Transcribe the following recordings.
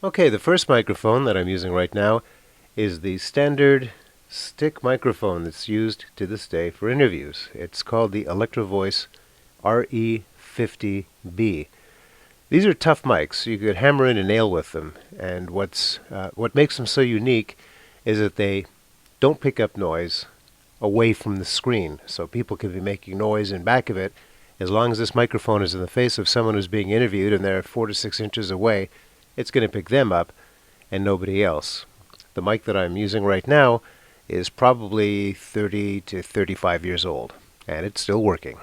Okay, the first microphone that I'm using right now is the standard stick microphone that's used to this day for interviews. It's called the Electro-Voice RE50B. These are tough mics. You could hammer in a nail with them, and what makes them so unique is that they don't pick up noise away from the screen, so people can be making noise in back of it. As long as this microphone is in the face of someone who's being interviewed and they're 4 to 6 inches away, it's going to pick them up and nobody else. The mic that I'm using right now is probably 30 to 35 years old, and it's still working.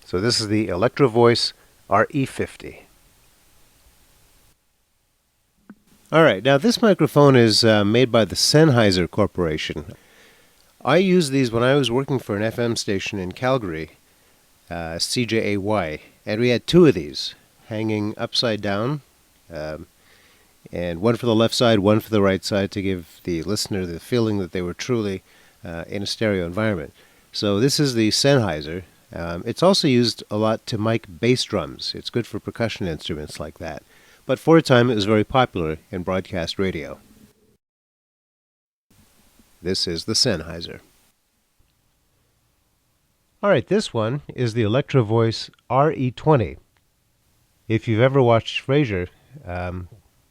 So this is the Electro-Voice RE50. Alright, now this microphone is made by the Sennheiser Corporation. I used these when I was working for an FM station in Calgary, CJAY, and we had two of these hanging upside down, and one for the left side, one for the right side, to give the listener the feeling that they were truly in a stereo environment. So this is the Sennheiser. It's also used a lot to mic bass drums. It's good for percussion instruments like that. But for a time it was very popular in broadcast radio. This is the Sennheiser. Alright, this one is the Electro-Voice RE20. If you've ever watched Frasier,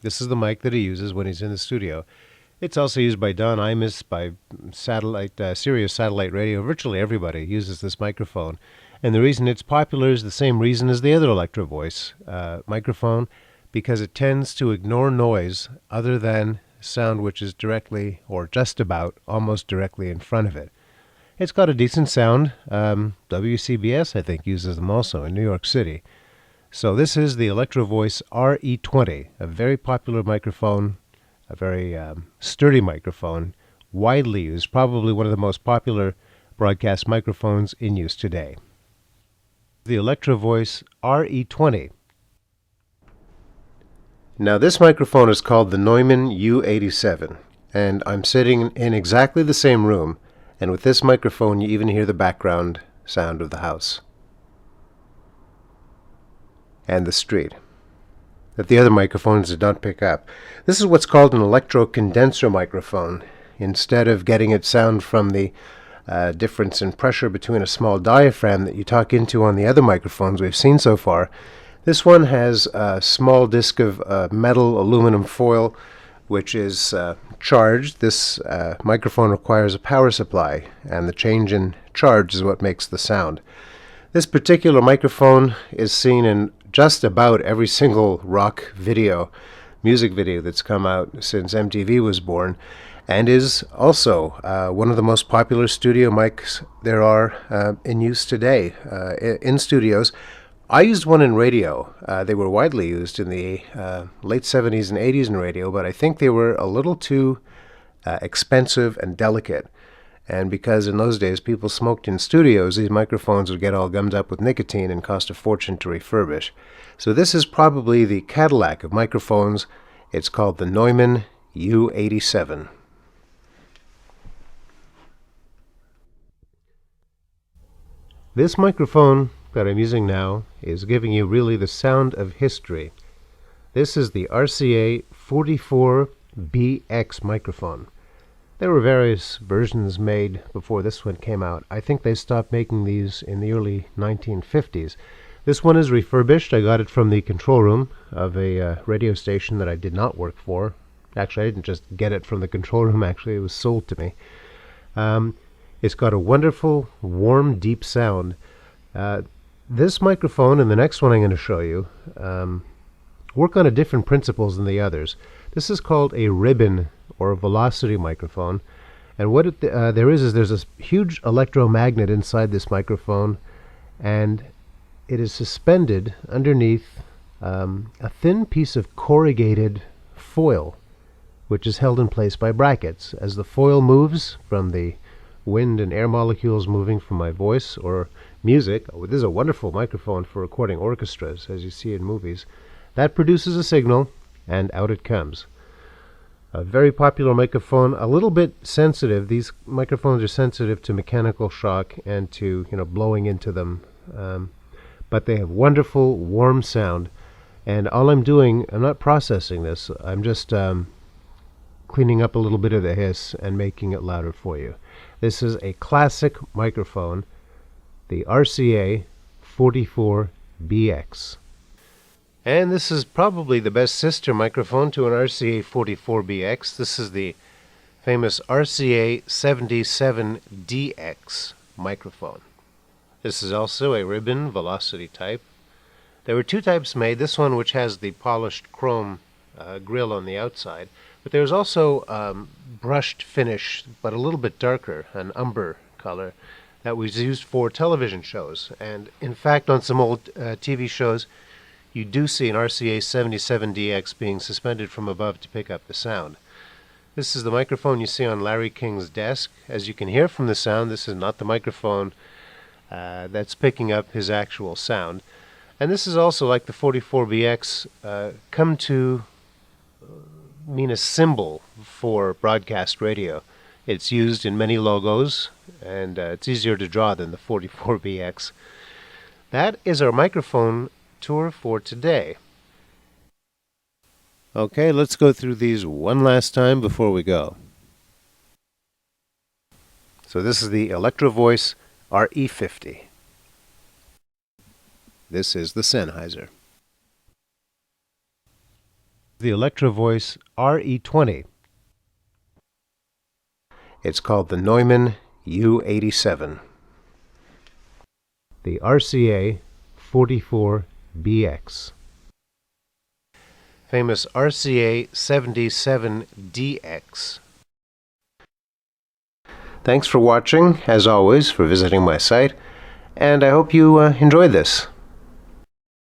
this is the mic that he uses when he's in the studio. It's also used by Don Imus, by Sirius Satellite Radio. Virtually everybody uses this microphone. And the reason it's popular is the same reason as the other Electro-Voice microphone, because it tends to ignore noise other than sound which is directly, or just about, almost directly in front of it. It's got a decent sound. WCBS, I think, uses them also in New York City. So this is the Electro-Voice RE20, a very popular microphone, a very sturdy microphone, widely used, probably one of the most popular broadcast microphones in use today. The Electro-Voice RE20. Now this microphone is called the Neumann U87, and I'm sitting in exactly the same room, and with this microphone you even hear the background sound of the house and the street that the other microphones did not pick up. This is what's called an electro-condenser microphone. Instead of getting its sound from the difference in pressure between a small diaphragm that you talk into on the other microphones we've seen so far, this one has a small disc of metal aluminum foil which is charged. This microphone requires a power supply, and the change in charge is what makes the sound. This particular microphone is seen in just about every single rock video, music video that's come out since MTV was born, and is also one of the most popular studio mics there are in use today in studios. I used one in radio. They were widely used in the late 70s and 80s in radio, but I think they were a little too expensive and delicate. And because in those days people smoked in studios, these microphones would get all gummed up with nicotine and cost a fortune to refurbish. So this is probably the Cadillac of microphones. It's called the Neumann U87. This microphone that I'm using now is giving you really the sound of history. This is the RCA 44BX microphone. There were various versions made before this one came out. I think they stopped making these in the early 1950s. This one is refurbished. I got it from the control room of a radio station that I did not work for. Actually, I didn't just get it from the control room. Actually, it was sold to me. It's got a wonderful, warm, deep sound. This microphone and the next one I'm going to show you work on a different principles than the others. This is called a ribbon or a velocity microphone, and what there's a huge electromagnet inside this microphone, and it is suspended underneath a thin piece of corrugated foil, which is held in place by brackets. As the foil moves from the wind and air molecules moving from my voice or music, this is a wonderful microphone for recording orchestras, as you see in movies, that produces a signal, and out it comes. A very popular microphone, a little bit sensitive. These microphones are sensitive to mechanical shock and to blowing into them, but they have wonderful warm sound. And all I'm doing, I'm not processing this, I'm just cleaning up a little bit of the hiss and making it louder for you. This is a classic microphone, the RCA 44BX. And this is probably the best sister microphone to an RCA 44BX. This is the famous RCA 77DX microphone. This is also a ribbon velocity type. There were two types made. This one, which has the polished chrome grill on the outside, but there's also brushed finish, but a little bit darker, an umber color, that was used for television shows. And in fact, on some old TV shows, you do see an RCA 77DX being suspended from above to pick up the sound. This is the microphone you see on Larry King's desk. As you can hear from the sound, this is not the microphone that's picking up his actual sound. And this is also, like the 44BX, come to mean a symbol for broadcast radio. It's used in many logos, and it's easier to draw than the 44BX. That is our microphone tour for today. Okay, let's go through these one last time before we go. So this is the Electro-Voice RE50. This is the Sennheiser. The Electro-Voice RE20. It's called the Neumann U87. The RCA 44BX. Famous RCA 77DX. Thanks for watching, as always, for visiting my site, and I hope you enjoyed this.